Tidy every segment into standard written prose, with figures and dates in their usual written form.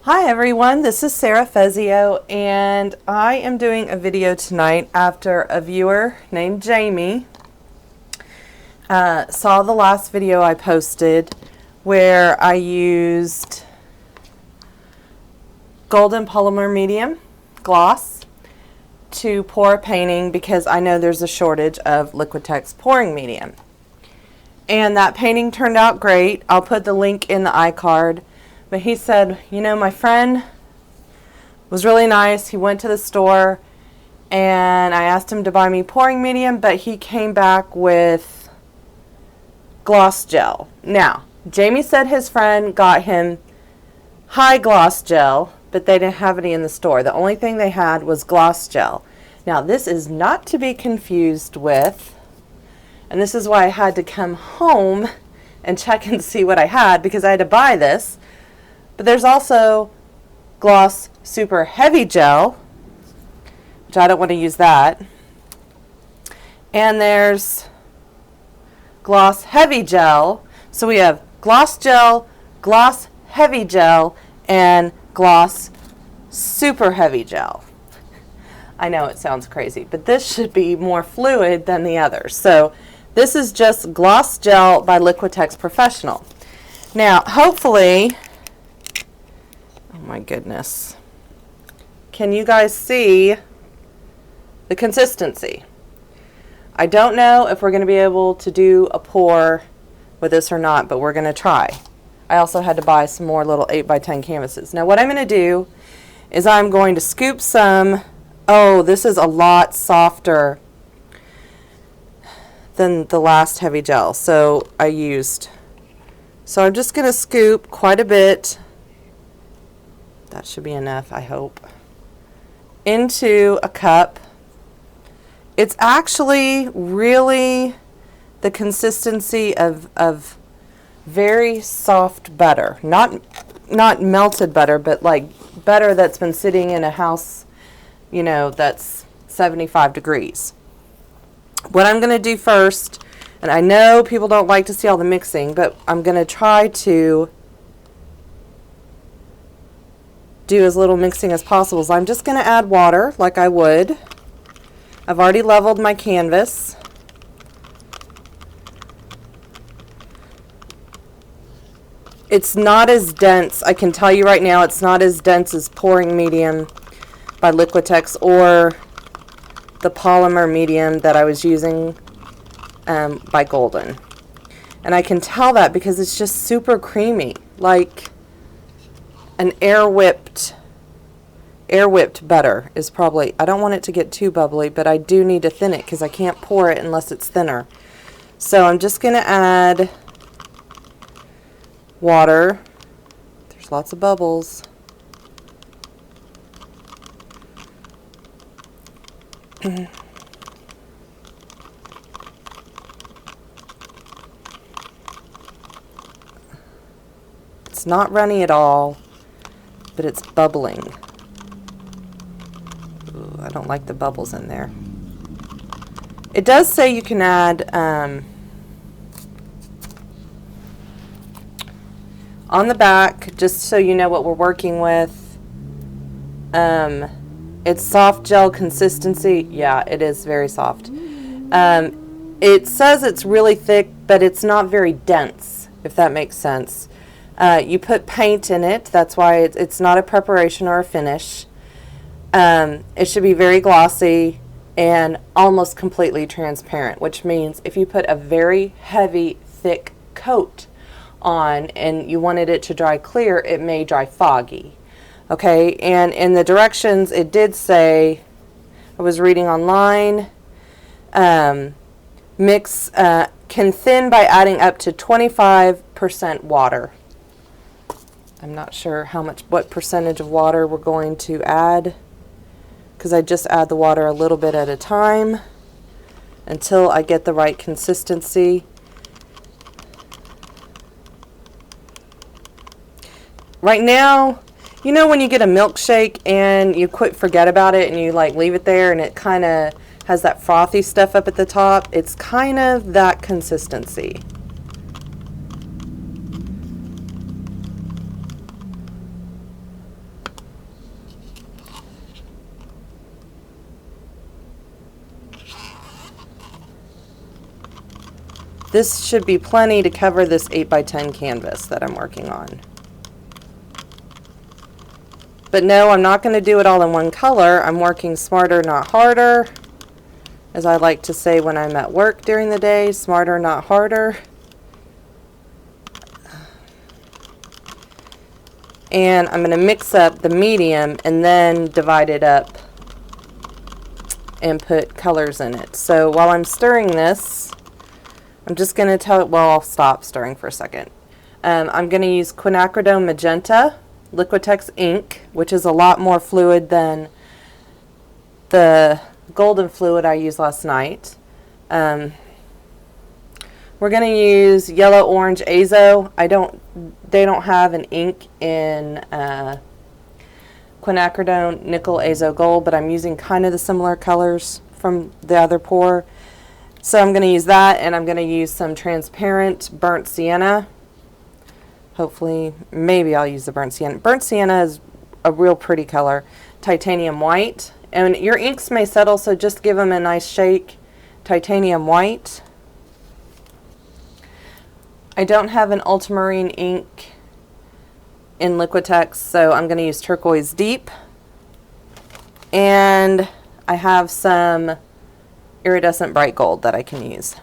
Hi everyone, this is Sarah Fezio, and I am doing a video tonight after a viewer named Jamie saw the last video I posted where I used golden polymer medium gloss to pour a painting because I know there's a shortage of Liquitex pouring medium. And that painting turned out great. I'll put the link in the iCard. But he said, you know, my friend was really nice. He went to the store and I asked him to buy me pouring medium, but he came back with gloss gel. Now, Jamie said his friend got him high gloss gel, but they didn't have any in the store. The only thing they had was gloss gel. Now, this is not to be confused with, and this is why I had to come home and check and see what I had because I had to buy this. But there's also gloss super heavy gel, which I don't want to use that. And there's gloss heavy gel. So we have gloss gel, gloss heavy gel, and gloss super heavy gel. I know it sounds crazy, but this should be more fluid than the others. So this is just gloss gel by Liquitex Professional. Now, hopefully, oh my goodness, can you guys see the consistency? I don't know if we're going to be able to do a pour with this or not, but we're going to try. I also had to buy some more little 8x10 canvases. Now what I'm going to do is I'm going to scoop some. Oh, this is a lot softer than the last heavy gel. So I'm just going to scoop quite a bit. That should be enough, I hope, into a cup. It's actually really the consistency of very soft butter. Not melted butter, but like butter that's been sitting in a house, you know, that's 75 degrees. What I'm going to do first, and I know people don't like to see all the mixing, but I'm going to try to do as little mixing as possible. So I'm just going to add water like I would. I've already leveled my canvas. It's not as dense. I can tell you right now it's not as dense as pouring medium by Liquitex or the polymer medium that I was using by Golden. And I can tell that because it's just super creamy, like an air whipped butter is probably, I don't want it to get too bubbly, but I do need to thin it because I can't pour it unless it's thinner. So I'm just going to add water. There's lots of bubbles. It's not runny at all, but it's bubbling. Ooh, I don't like the bubbles in there. It does say you can add on the back, just so you know what we're working with. It's soft gel consistency. Yeah, it is very soft. It says it's really thick, but it's not very dense, if that makes sense. You put paint in it. That's why it's not a preparation or a finish. It should be very glossy and almost completely transparent, which means if you put a very heavy, thick coat on and you wanted it to dry clear, it may dry foggy. Okay, and in the directions it did say, I was reading online, mix can thin by adding up to 25% water. I'm not sure what percentage of water we're going to add, because I just add the water a little bit at a time until I get the right consistency. Right now, you know when you get a milkshake and you forget about it and you like leave it there and it kind of has that frothy stuff up at the top? It's kind of that consistency. this should be plenty to cover this 8x10 canvas that I'm working on. But no, I'm not going to do it all in one color. I'm working smarter, not harder. As I like to say when I'm at work during the day, smarter, not harder. And I'm going to mix up the medium and then divide it up and put colors in it. So while I'm stirring this, I'm just going to tell it, well, I'll stop stirring for a second. I'm going to use Quinacridone Magenta Liquitex ink, which is a lot more fluid than the golden fluid I used last night. We're going to use yellow orange azo. They don't have an ink in Quinacridone nickel azo gold, but I'm using kind of the similar colors from the other pour. So I'm going to use that, and I'm going to use some transparent burnt sienna. Hopefully, maybe I'll use the burnt sienna. Burnt sienna is a real pretty color. Titanium white. And your inks may settle, so just give them a nice shake. Titanium white. I don't have an ultramarine ink in Liquitex, so I'm going to use Turquoise Deep. And I have some iridescent bright gold that I can use.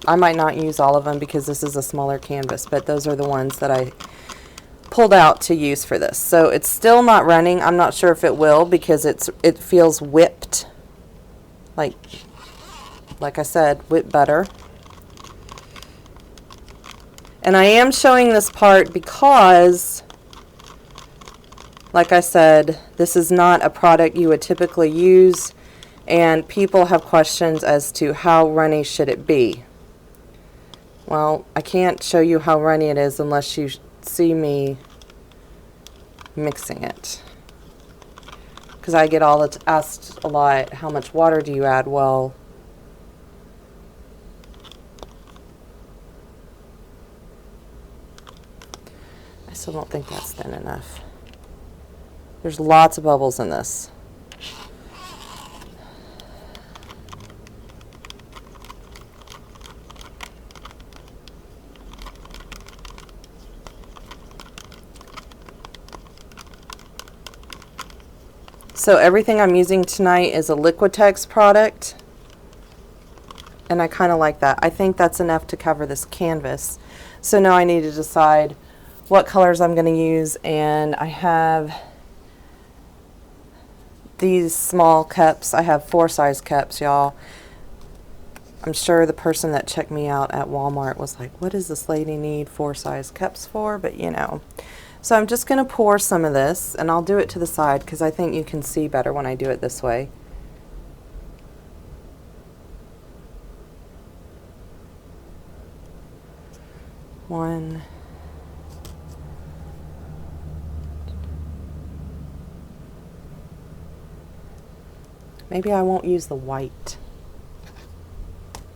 I might not use all of them because this is a smaller canvas, but those are the ones that I pulled out to use for this. So it's still not running. I'm not sure if it will because it feels whipped, like I said, whipped butter. And I am showing this part because, like I said, this is not a product you would typically use, and people have questions as to how runny should it be. Well, I can't show you how runny it is unless you see me mixing it. Because I get asked a lot, how much water do you add? Well, I still don't think that's thin enough. There's lots of bubbles in this. So everything I'm using tonight is a Liquitex product, and I kind of like that. I think that's enough to cover this canvas. So now I need to decide what colors I'm going to use, and I have these small cups. I have 4 size cups, y'all. I'm sure the person that checked me out at Walmart was like, what does this lady need 4 size cups for? But you know. So I'm just going to pour some of this, and I'll do it to the side because I think you can see better when I do it this way. One. Maybe I won't use the white.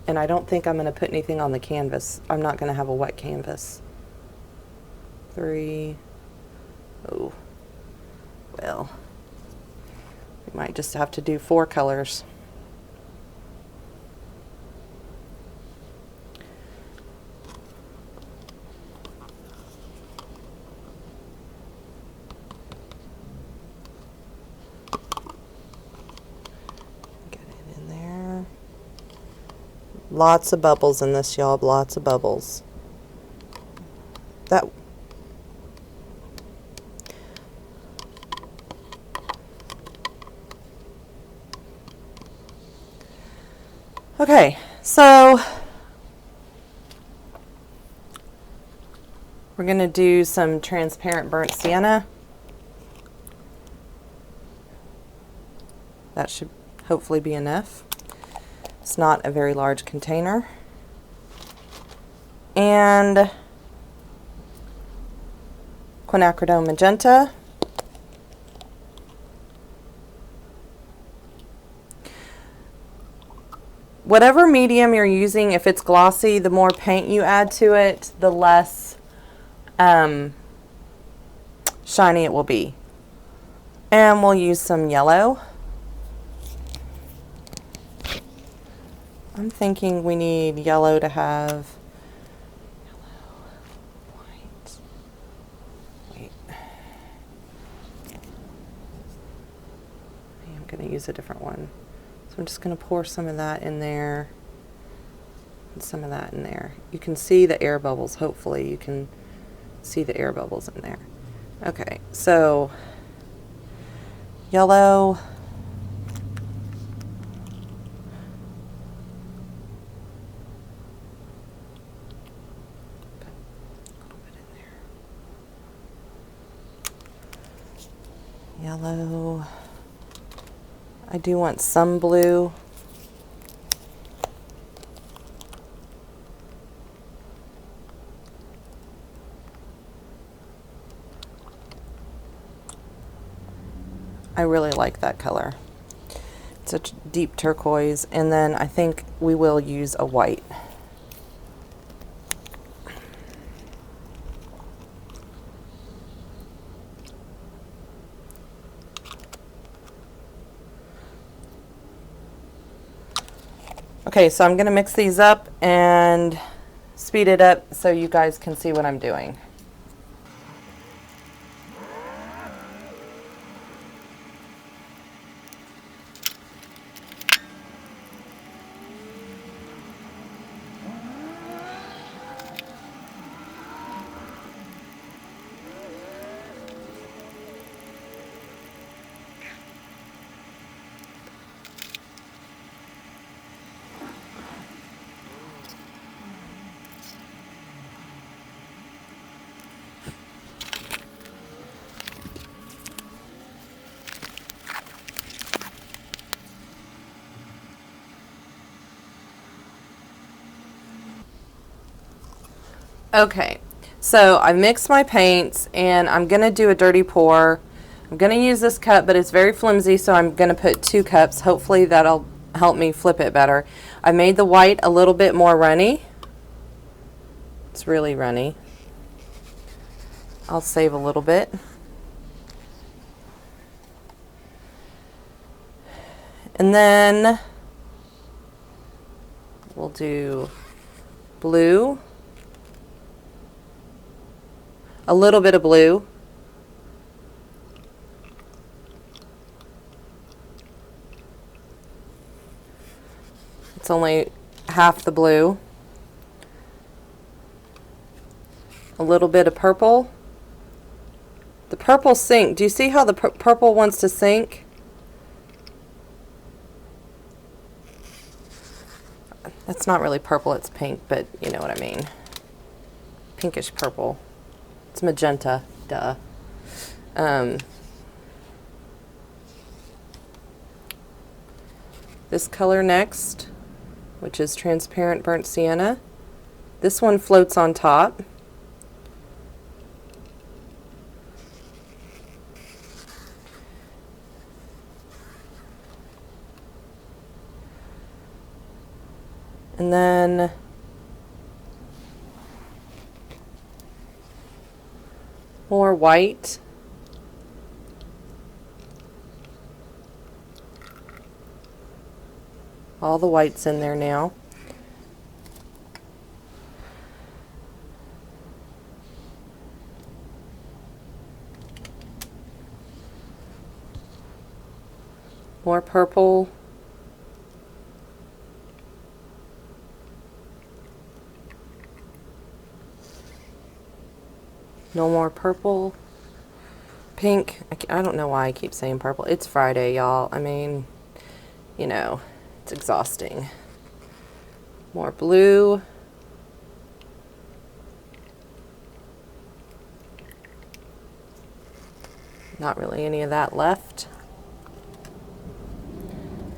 And I don't think I'm going to put anything on the canvas. I'm not going to have a wet canvas. 3. Oh, well, we might just have to do 4 colors. Get it in there. Lots of bubbles in this, y'all. Lots of bubbles. That. Okay, so we're going to do some transparent burnt sienna. That should hopefully be enough. It's not a very large container. And Quinacridone Magenta. Whatever medium you're using, if it's glossy, the more paint you add to it, the less shiny it will be. And we'll use some yellow. I'm thinking we need yellow to have yellow, white. Wait. I'm going to use a different one. So I'm just going to pour some of that in there and some of that in there. You can see the air bubbles. Hopefully you can see the air bubbles in there. Okay, so yellow. Yellow. I do want some blue. I really like that color. It's such deep turquoise, and then I think we will use a white. Okay, so I'm going to mix these up and speed it up so you guys can see what I'm doing. Okay, so I mixed my paints and I'm going to do a dirty pour. I'm going to use this cup, but it's very flimsy, so I'm going to put 2 cups. Hopefully that'll help me flip it better. I made the white a little bit more runny. It's really runny. I'll save a little bit. And then we'll do blue. A little bit of blue. It's only half the blue. A little bit of purple. The purple sink. Do you see how the purple wants to sink? That's not really purple, it's pink, but you know what I mean. Pinkish purple. It's magenta, duh. This color next, which is transparent burnt sienna. This one floats on top. And then more white. All the white's in there now. More purple. No more purple. Pink. I don't know why I keep saying purple. It's Friday, y'all. I mean, you know, it's exhausting. More blue. Not really any of that left.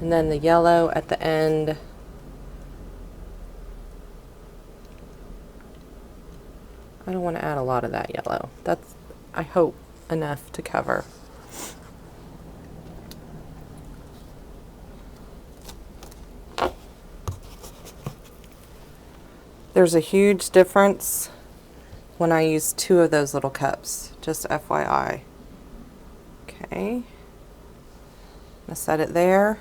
And then the yellow at the end. I don't want to add a lot of that yellow. That's, I hope, enough to cover. There's a huge difference when I use 2 of those little cups, just FYI. Okay. I'm gonna set it there.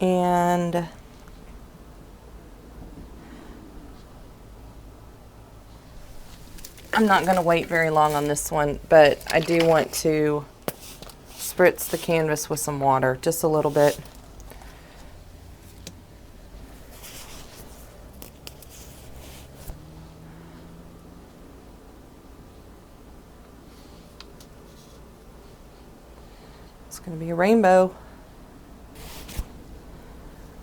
And I'm not going to wait very long on this one, but I do want to spritz the canvas with some water, just a little bit. It's going to be a rainbow.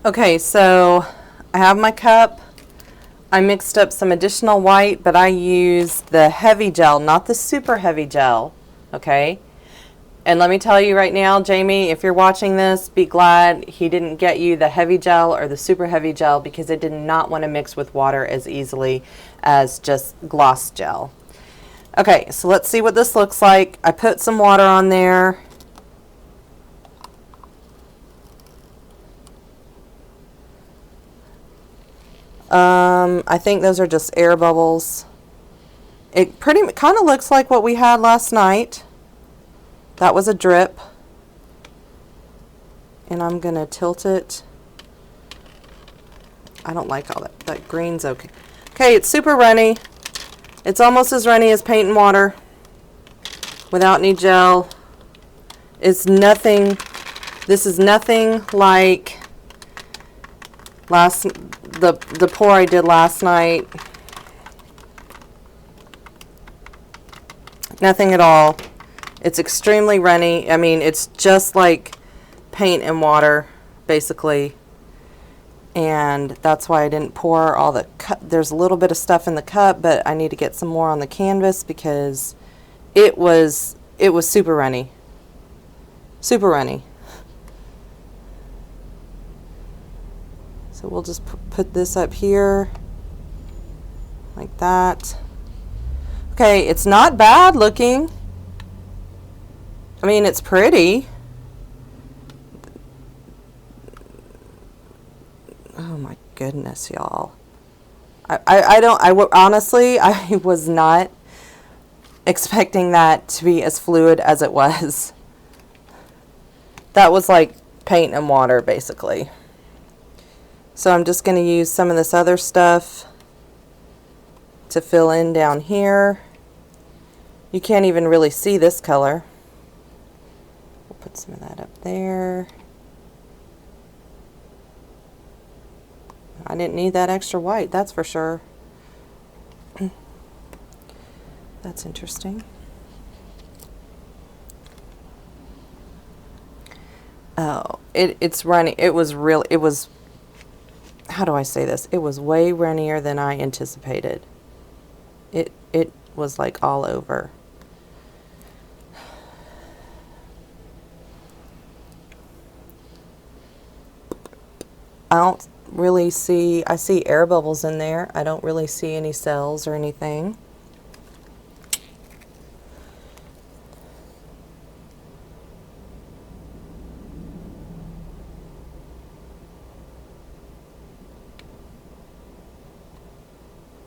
Okay, so I have my cup. I mixed up some additional white, but I used the heavy gel, not the super heavy gel, okay? And let me tell you right now, Jamie, if you're watching this, be glad he didn't get you the heavy gel or the super heavy gel, because it did not want to mix with water as easily as just gloss gel. Okay, so let's see what this looks like. I put some water on there. I think those are just air bubbles. It kind of looks like what we had last night. That was a drip. And I'm going to tilt it. I don't like all that. That green's okay. Okay, it's super runny. It's almost as runny as paint and water without any gel. It's nothing. This is nothing like the pour I did last night. Nothing at all. It's extremely runny. I mean, it's just like paint and water, basically. And that's why I didn't pour all the cup. There's a little bit of stuff in the cup, but I need to get some more on the canvas because it was super runny. Super runny. So we'll just put this up here like that. Okay, it's not bad looking. I mean, it's pretty. Oh my goodness, y'all. Honestly, I was not expecting that to be as fluid as it was. That was like paint and water, basically. So I'm just going to use some of this other stuff to fill in down here. You can't even really see this color. We'll put some of that up there. I didn't need that extra white, that's for sure. That's interesting. Oh, it's running. It was, how do I say this? It was way runnier than I anticipated. It was like all over. I don't really see, I see air bubbles in there. I don't really see any cells or anything.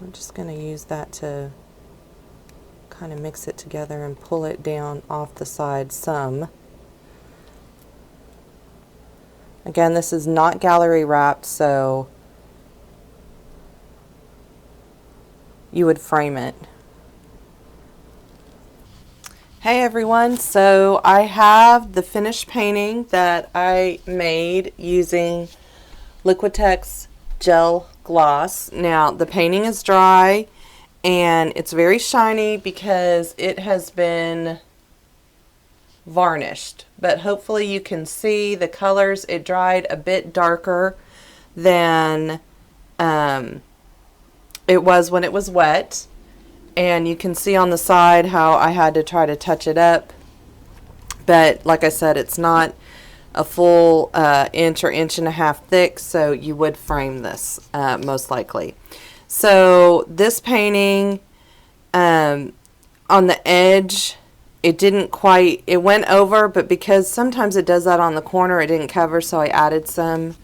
I'm just going to use that to kind of mix it together and pull it down off the side some. Again, this is not gallery wrapped, so you would frame it. Hey everyone, so I have the finished painting that I made using Liquitex Gel Gloss. Now the painting is dry and it's very shiny because it has been varnished, but hopefully you can see the colors. It dried a bit darker than it was when it was wet, and you can see on the side how I had to try to touch it up, but like I said, it's not a full inch or inch and a half thick, so you would frame this most likely. So this painting on the edge, it didn't quite, it went over, but because sometimes it does that on the corner, it didn't cover, so I added some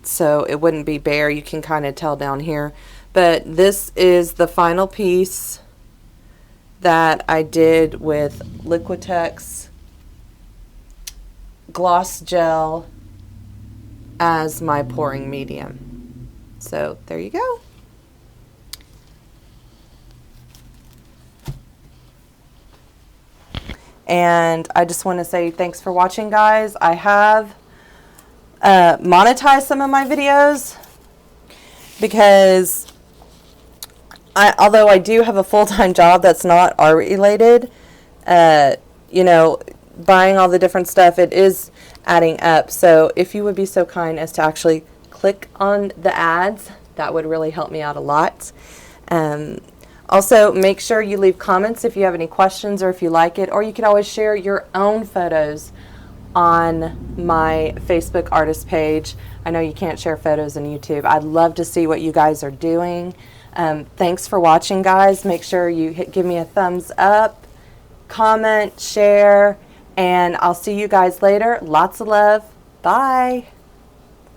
so it wouldn't be bare. You can kind of tell down here. But this is the final piece that I did with Liquitex Gloss Gel as my pouring medium. So there you go. And I just want to say thanks for watching, guys. I have monetized some of my videos because although I do have a full-time job that's not art related, you know, buying all the different stuff, it is adding up. So if you would be so kind as to actually click on the ads, that would really help me out a lot. Also, make sure you leave comments if you have any questions or if you like it, or you can always share your own photos on my Facebook artist page. I know you can't share photos on YouTube. I'd love to see what you guys are doing. Thanks for watching, guys. Make sure you give me a thumbs up, comment, share, and I'll see you guys later. Lots of love. Bye.